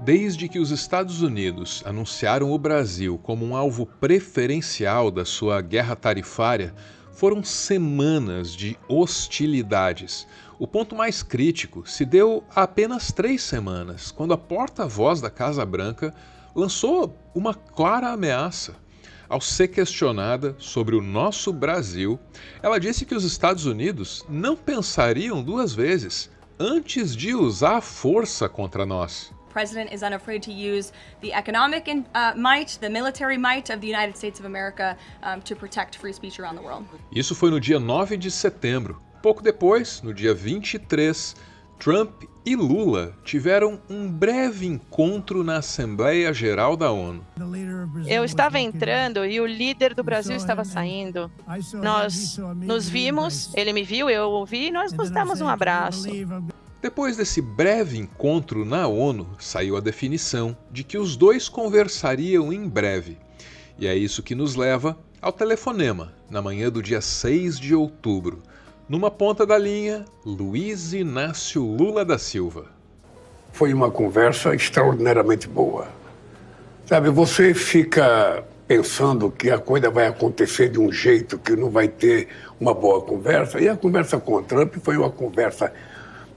Desde que os Estados Unidos anunciaram o Brasil como um alvo preferencial da sua guerra tarifária, foram semanas de hostilidades. O ponto mais crítico se deu há apenas 3 semanas, quando a porta-voz da Casa Branca lançou uma clara ameaça. Ao ser questionada sobre o nosso Brasil, ela disse que os Estados Unidos não pensariam 2 vezes antes de usar a força contra nós. The president is unafraid to use the economic might, the military might of the United States of America to protect free speech around the world. Isso foi no dia 9 de setembro. Pouco depois, no dia 23, Trump e Lula tiveram um breve encontro na Assembleia Geral da ONU. Eu estava entrando e o líder do Brasil estava saindo. Nós nos vimos, ele me viu, eu o vi e nós nos damos um abraço. Depois desse breve encontro na ONU, saiu a definição de que os dois conversariam em breve. E é isso que nos leva ao telefonema, na manhã do dia 6 de outubro. Numa ponta da linha, Luiz Inácio Lula da Silva. Foi uma conversa extraordinariamente boa. Sabe, você fica pensando que a coisa vai acontecer de um jeito que não vai ter uma boa conversa. E a conversa com o Trump foi uma conversa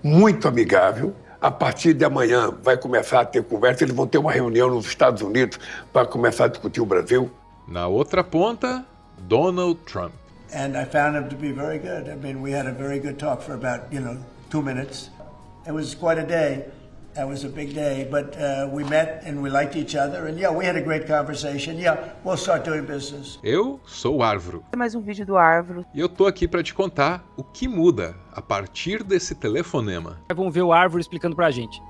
muito amigável. A partir de amanhã vai começar a ter conversa. Eles vão ter uma reunião nos Estados Unidos para começar a discutir o Brasil. Na outra ponta, Donald Trump. And I found him to be very good. I mean, we had a very good talk for about, 2 minutes. It was quite a day. That was a big day, but we met and we liked each other. And we had a great conversation. We'll start doing business. Eu sou o Arvro. Mais um vídeo do Arvro. E eu tô aqui para te contar o que muda a partir desse telefonema. Vamos ver o Arvro explicando pra gente.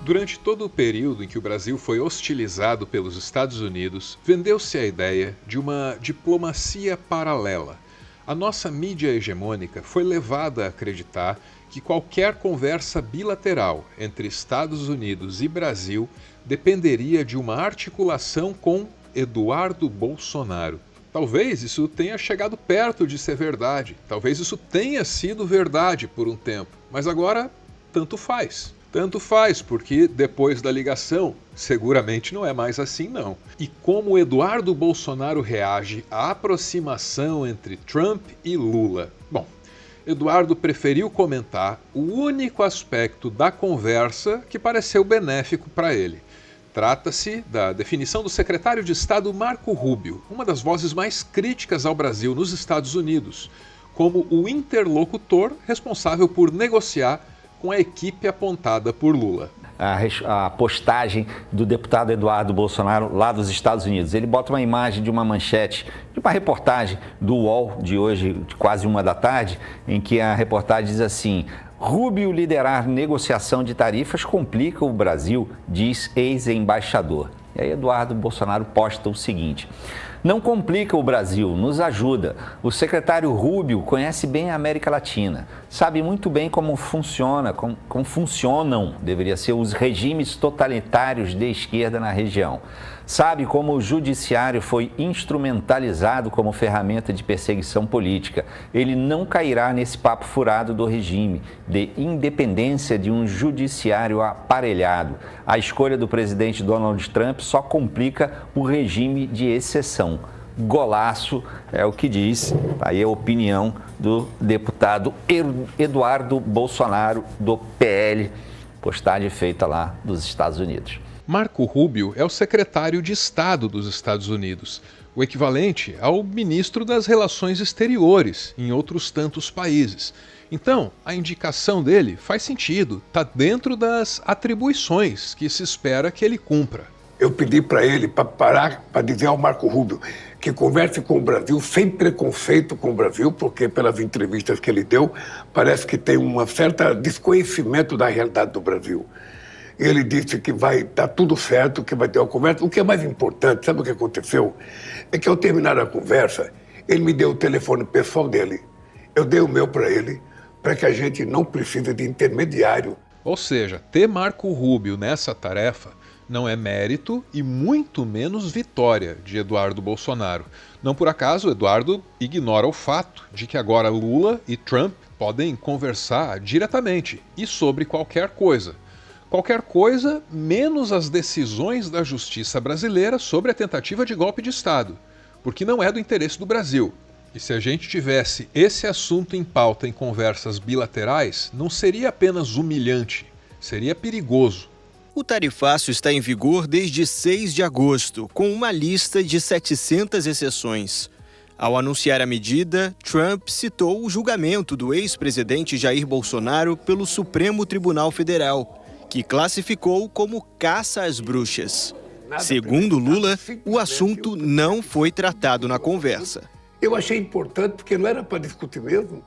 Durante todo o período em que o Brasil foi hostilizado pelos Estados Unidos, vendeu-se a ideia de uma diplomacia paralela. A nossa mídia hegemônica foi levada a acreditar que qualquer conversa bilateral entre Estados Unidos e Brasil dependeria de uma articulação com Eduardo Bolsonaro. Talvez isso tenha chegado perto de ser verdade, talvez isso tenha sido verdade por um tempo, mas agora tanto faz. Tanto faz, porque depois da ligação, seguramente não é mais assim não. E como Eduardo Bolsonaro reage à aproximação entre Trump e Lula? Bom, Eduardo preferiu comentar o único aspecto da conversa que pareceu benéfico para ele. Trata-se da definição do secretário de Estado Marco Rubio, uma das vozes mais críticas ao Brasil nos Estados Unidos, como o interlocutor responsável por negociar com a equipe apontada por Lula. A postagem do deputado Eduardo Bolsonaro lá dos Estados Unidos. Ele bota uma imagem de uma manchete, de uma reportagem do UOL de hoje, de quase 1 da tarde, em que a reportagem diz assim: Rubio liderar negociação de tarifas complica o Brasil, diz ex-embaixador. E aí Eduardo Bolsonaro posta o seguinte: não complica o Brasil, nos ajuda. O secretário Rubio conhece bem a América Latina, sabe muito bem como funcionam, deveria ser, os regimes totalitários de esquerda na região. Sabe como o judiciário foi instrumentalizado como ferramenta de perseguição política. Ele não cairá nesse papo furado do regime, de independência de um judiciário aparelhado. A escolha do presidente Donald Trump só complica o regime de exceção. Golaço é o que diz, aí a opinião do deputado Eduardo Bolsonaro, do PL, postagem feita lá dos Estados Unidos. Marco Rubio é o secretário de Estado dos Estados Unidos, o equivalente ao ministro das Relações Exteriores em outros tantos países. Então, a indicação dele faz sentido, está dentro das atribuições que se espera que ele cumpra. Eu pedi para ele para parar, para dizer ao Marco Rubio que converse com o Brasil sem preconceito com o Brasil, porque pelas entrevistas que ele deu, parece que tem um certo desconhecimento da realidade do Brasil. Ele disse que vai dar tudo certo, que vai ter uma conversa. O que é mais importante, sabe o que aconteceu? É que ao terminar a conversa, ele me deu o telefone pessoal dele. Eu dei o meu para ele, para que a gente não precise de intermediário. Ou seja, ter Marco Rubio nessa tarefa não é mérito e muito menos vitória de Eduardo Bolsonaro. Não por acaso, Eduardo ignora o fato de que agora Lula e Trump podem conversar diretamente e sobre qualquer coisa. Qualquer coisa menos as decisões da justiça brasileira sobre a tentativa de golpe de Estado, porque não é do interesse do Brasil. E se a gente tivesse esse assunto em pauta em conversas bilaterais, não seria apenas humilhante, seria perigoso. O tarifaço está em vigor desde 6 de agosto, com uma lista de 700 exceções. Ao anunciar a medida, Trump citou o julgamento do ex-presidente Jair Bolsonaro pelo Supremo Tribunal Federal, que classificou como caça às bruxas. Segundo Lula, o assunto não foi tratado na conversa. Eu achei importante porque não era para discutir mesmo.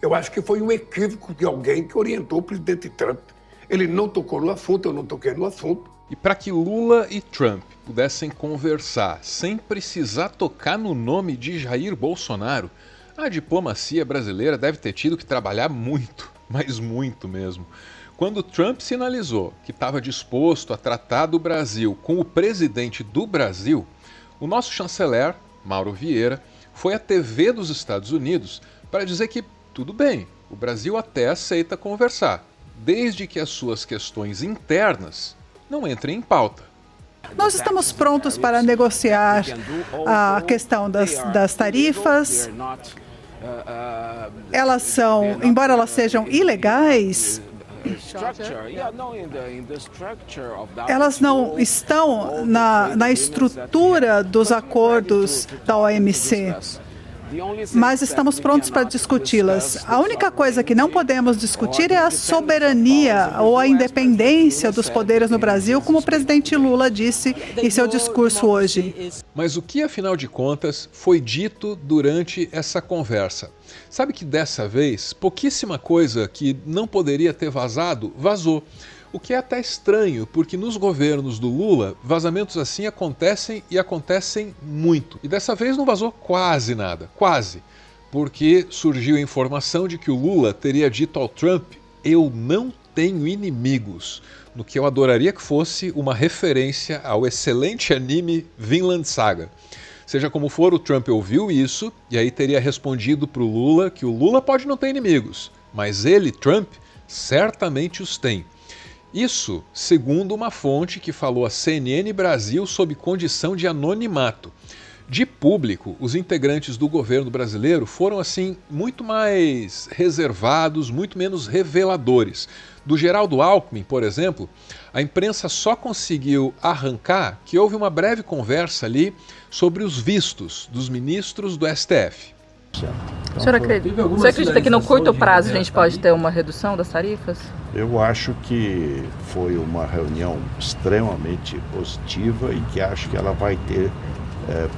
Eu acho que foi um equívoco de alguém que orientou o presidente Trump. Ele não tocou no assunto, eu não toquei no assunto. E para que Lula e Trump pudessem conversar sem precisar tocar no nome de Jair Bolsonaro, a diplomacia brasileira deve ter tido que trabalhar muito, mas muito mesmo. Quando Trump sinalizou que estava disposto a tratar do Brasil com o presidente do Brasil, o nosso chanceler, Mauro Vieira, foi à TV dos Estados Unidos para dizer que tudo bem, o Brasil até aceita conversar, desde que as suas questões internas não entrem em pauta. Nós estamos prontos para negociar a questão das tarifas. Elas são, embora elas sejam ilegais, elas não estão na estrutura dos acordos da OMC, mas estamos prontos para discuti-las. A única coisa que não podemos discutir é a soberania ou a independência dos poderes no Brasil, como o presidente Lula disse em seu discurso hoje. Mas o que, afinal de contas, foi dito durante essa conversa? Sabe que dessa vez, pouquíssima coisa que não poderia ter vazado, vazou. O que é até estranho, porque nos governos do Lula, vazamentos assim acontecem e acontecem muito. E dessa vez não vazou quase nada, quase. Porque surgiu a informação de que o Lula teria dito ao Trump: "Eu não tenho inimigos", no que eu adoraria que fosse uma referência ao excelente anime Vinland Saga. Seja como for, o Trump ouviu isso e aí teria respondido para o Lula que o Lula pode não ter inimigos, mas ele, Trump, certamente os tem. Isso segundo uma fonte que falou à CNN Brasil sob condição de anonimato. De público, os integrantes do governo brasileiro foram, assim, muito mais reservados, muito menos reveladores. Do Geraldo Alckmin, por exemplo, a imprensa só conseguiu arrancar que houve uma breve conversa ali sobre os vistos dos ministros do STF. Você acredita que no curto prazo a gente pode ter uma redução das tarifas? Eu acho que foi uma reunião extremamente positiva e que acho que ela vai ter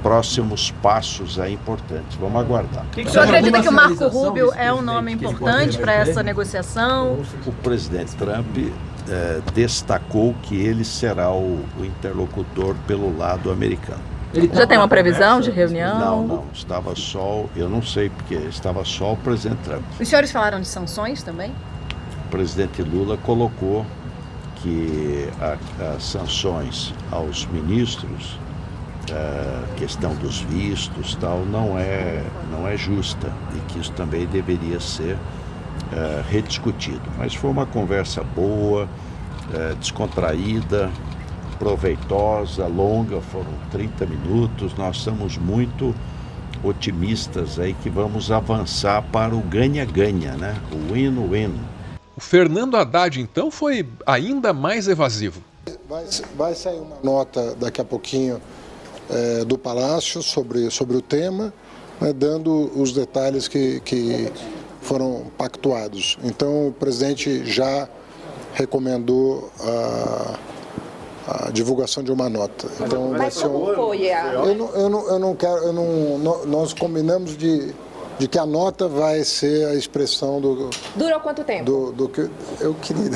próximos passos importantes. Vamos aguardar. O senhor acredita que o Marco Rubio é um nome importante para essa negociação? O presidente Trump destacou que ele será o interlocutor pelo lado americano. Já tem uma previsão de reunião? Não, estava só, eu não sei, porque estava só o presidente Trump. Os senhores falaram de sanções também? O presidente Lula colocou que as sanções aos ministros, a questão dos vistos, tal, não é justa e que isso também deveria ser rediscutido. Mas foi uma conversa boa, descontraída, proveitosa, longa, foram 30 minutos. Nós estamos muito otimistas aí que vamos avançar para o ganha-ganha, né? O win-win. O Fernando Haddad, então, foi ainda mais evasivo. Vai sair uma nota daqui a pouquinho do Palácio sobre o tema, né, dando os detalhes que foram pactuados. Então, o presidente já recomendou a divulgação de uma nota. Então, vai ser eu não quero, nós combinamos de que a nota vai ser a expressão do... Dura quanto tempo? Do que eu queria.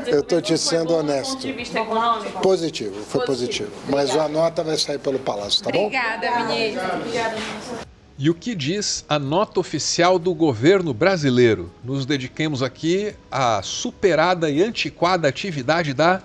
Eu estou te sendo honesto. Do ponto de vista econômico? Positivo, foi positivo. Mas a nota vai sair pelo Palácio, tá bom? Obrigada, ministro. E o que diz a nota oficial do governo brasileiro? Nos dediquemos aqui à superada e antiquada atividade da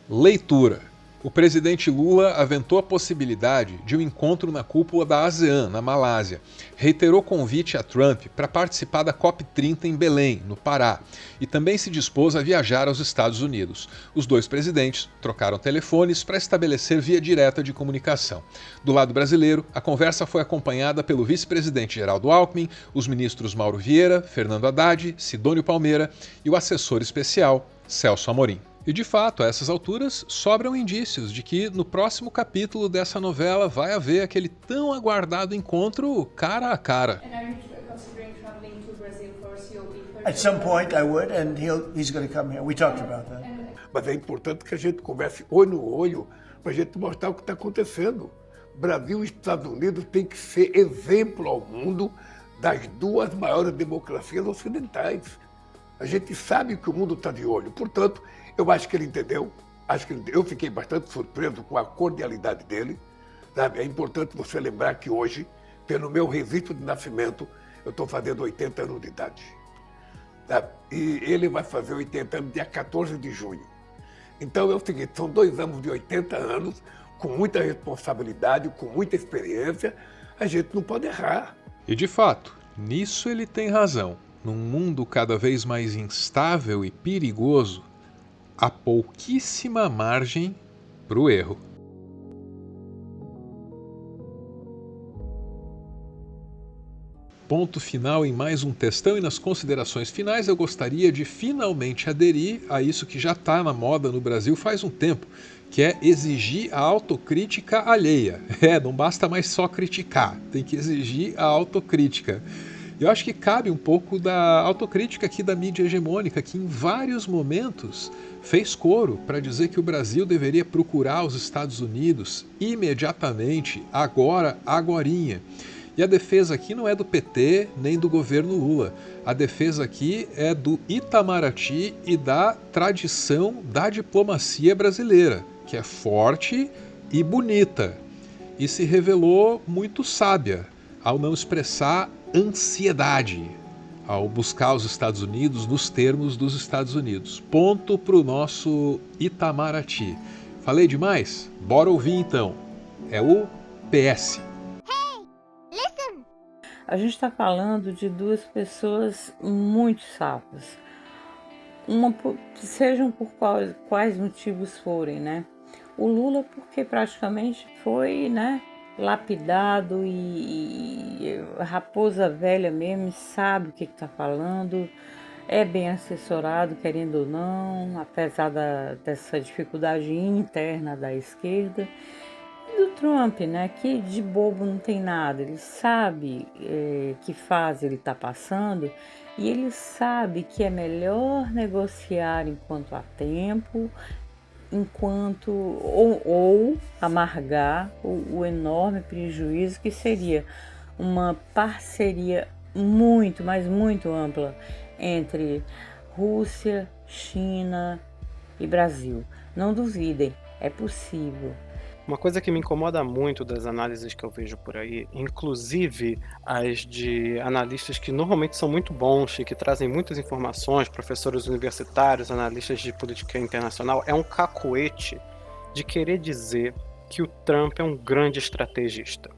leitura. O presidente Lula aventou a possibilidade de um encontro na cúpula da ASEAN, na Malásia. Reiterou convite a Trump para participar da COP30 em Belém, no Pará, e também se dispôs a viajar aos Estados Unidos. Os dois presidentes trocaram telefones para estabelecer via direta de comunicação. Do lado brasileiro, a conversa foi acompanhada pelo vice-presidente Geraldo Alckmin, os ministros Mauro Vieira, Fernando Haddad, Sidônio Palmeira e o assessor especial Celso Amorim. E de fato, a essas alturas, sobram indícios de que no próximo capítulo dessa novela vai haver aquele tão aguardado encontro cara a cara. At some point I would, and he's going to come here. We talked about that. Mas é importante que a gente converse olho no olho para a gente mostrar o que está acontecendo. Brasil e Estados Unidos têm que ser exemplo ao mundo das duas maiores democracias ocidentais. A gente sabe que o mundo está de olho, portanto, eu acho que ele entendeu. Eu fiquei bastante surpreso com a cordialidade dele. Sabe? É importante você lembrar que hoje, pelo meu registro de nascimento, eu estou fazendo 80 anos de idade. Sabe? E ele vai fazer 80 anos dia 14 de junho. Então é o seguinte, são 2 anos de 80 anos, com muita responsabilidade, com muita experiência, a gente não pode errar. E de fato, nisso ele tem razão. Num mundo cada vez mais instável e perigoso, há pouquíssima margem para o erro. Ponto final em mais um textão, e nas considerações finais eu gostaria de finalmente aderir a isso que já está na moda no Brasil faz um tempo, que é exigir a autocrítica alheia. Não basta mais só criticar, tem que exigir a autocrítica. Eu acho que cabe um pouco da autocrítica aqui da mídia hegemônica, que em vários momentos fez coro para dizer que o Brasil deveria procurar os Estados Unidos imediatamente, agorinha. E a defesa aqui não é do PT nem do governo Lula. A defesa aqui é do Itamaraty e da tradição da diplomacia brasileira, que é forte e bonita, e se revelou muito sábia ao não expressar ansiedade ao buscar os Estados Unidos nos termos dos Estados Unidos. Ponto para o nosso Itamaraty. Falei demais? Bora ouvir então. É o PS. A gente está falando de duas pessoas muito sábias. Sejam por quais motivos forem, né? O Lula porque praticamente foi, né, lapidado e raposa velha mesmo, sabe o que está falando, é bem assessorado, querendo ou não, apesar dessa dificuldade interna da esquerda. E do Trump, né, que de bobo não tem nada, ele sabe que fase ele está passando e ele sabe que é melhor negociar enquanto há tempo, ou amargar o enorme prejuízo que seria uma parceria muito, mas muito ampla entre Rússia, China e Brasil. Não duvidem, é possível. Uma coisa que me incomoda muito das análises que eu vejo por aí, inclusive as de analistas que normalmente são muito bons e que trazem muitas informações, professores universitários, analistas de política internacional, é um cacoete de querer dizer que o Trump é um grande estrategista.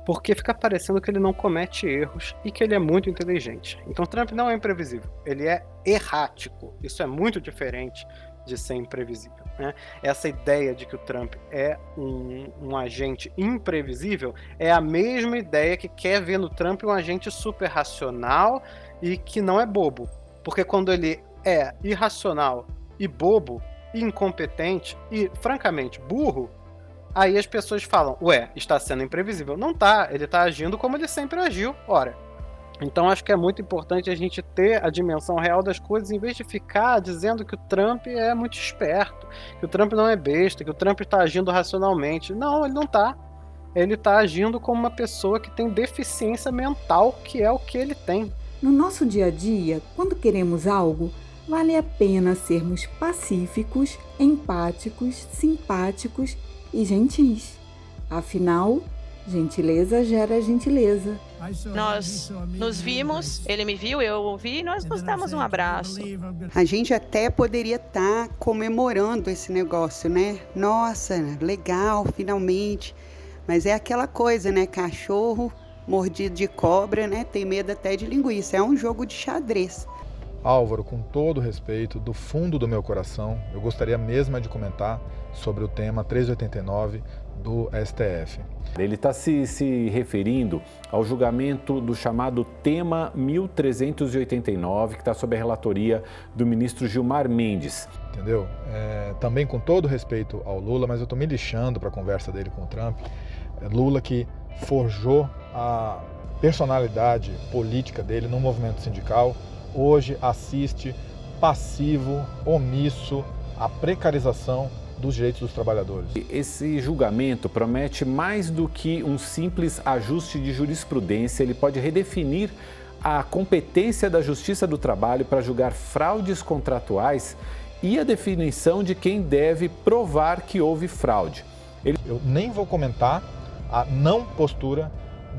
Porque fica parecendo que ele não comete erros e que ele é muito inteligente. Então Trump não é imprevisível, ele é errático. Isso é muito diferente de ser imprevisível, né? Essa ideia de que o Trump é um agente imprevisível é a mesma ideia que quer ver no Trump um agente super racional e que não é bobo. Porque quando ele é irracional e bobo, e incompetente e, francamente, burro, aí as pessoas falam, está sendo imprevisível. Não tá, ele tá agindo como ele sempre agiu, ora. Então acho que é muito importante a gente ter a dimensão real das coisas, em vez de ficar dizendo que o Trump é muito esperto, que o Trump não é besta, que o Trump está agindo racionalmente. Não, ele não está. Ele está agindo como uma pessoa que tem deficiência mental, que é o que ele tem. No nosso dia a dia, quando queremos algo, vale a pena sermos pacíficos, empáticos, simpáticos e gentis. Afinal, Gentileza gera gentileza. Nós nos vimos, ele me viu, eu o vi e nós nos damos um abraço. A gente até poderia estar comemorando esse negócio, né? Nossa, legal, finalmente. Mas é aquela coisa, né? Cachorro mordido de cobra, né? Tem medo até de linguiça. É um jogo de xadrez. Álvaro, com todo respeito, do fundo do meu coração, eu gostaria mesmo de comentar sobre o tema 389 do STF. Ele está se referindo ao julgamento do chamado tema 1389, que está sob a relatoria do ministro Gilmar Mendes. Entendeu? Também com todo respeito ao Lula, mas eu estou me lixando para a conversa dele com o Trump. Lula que forjou a personalidade política dele no movimento sindical, hoje assiste passivo, omisso à precarização dos direitos dos trabalhadores. Esse julgamento promete mais do que um simples ajuste de jurisprudência. Ele pode redefinir a competência da Justiça do Trabalho para julgar fraudes contratuais e a definição de quem deve provar que houve fraude. Eu nem vou comentar a não postura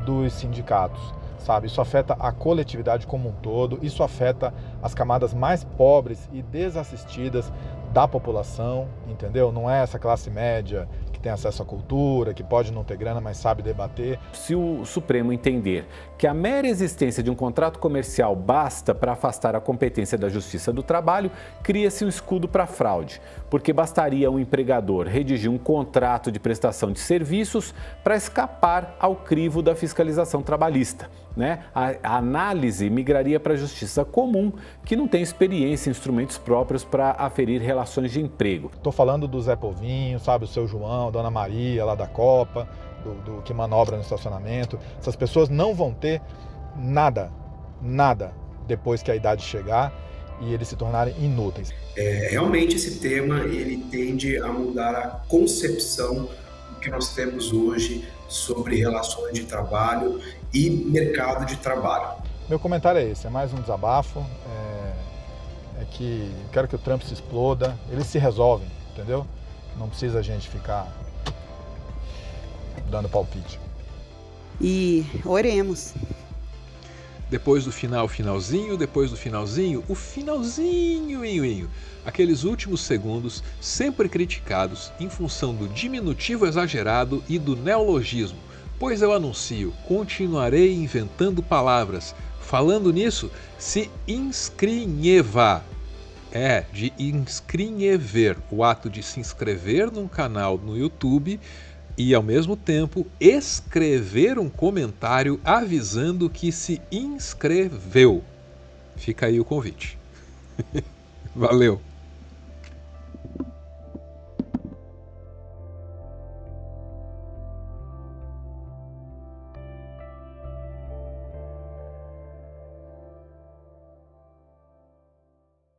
dos sindicatos, sabe? Isso afeta a coletividade como um todo, isso afeta as camadas mais pobres e desassistidas da população, entendeu? Não é essa classe média que tem acesso à cultura, que pode não ter grana, mas sabe debater. Se o Supremo entender que a mera existência de um contrato comercial basta para afastar a competência da Justiça do Trabalho, cria-se um escudo para fraude, porque bastaria um empregador redigir um contrato de prestação de serviços para escapar ao crivo da fiscalização trabalhista. Né? A análise migraria para a Justiça Comum, que não tem experiência em instrumentos próprios para aferir relações de emprego. Estou falando do Zé Povinho, sabe, o seu João, Dona Maria lá da Copa, do que manobra no estacionamento. Essas pessoas não vão ter nada depois que a idade chegar e eles se tornarem inúteis. Realmente esse tema ele tende a mudar a concepção do que nós temos hoje sobre relações de trabalho e mercado de trabalho. Meu comentário é esse, é mais um desabafo, é que quero que o Trump se exploda, eles se resolvem, entendeu? Não precisa a gente ficar dando palpite. E oremos. Depois do finalzinho, depois do finalzinho, o finalzinho, aqueles últimos segundos sempre criticados em função do diminutivo exagerado e do neologismo. Pois eu anuncio, continuarei inventando palavras. Falando nisso, se inscreva. De inscrever, o ato de se inscrever num canal no YouTube e, ao mesmo tempo, escrever um comentário avisando que se inscreveu. Fica aí o convite. Valeu!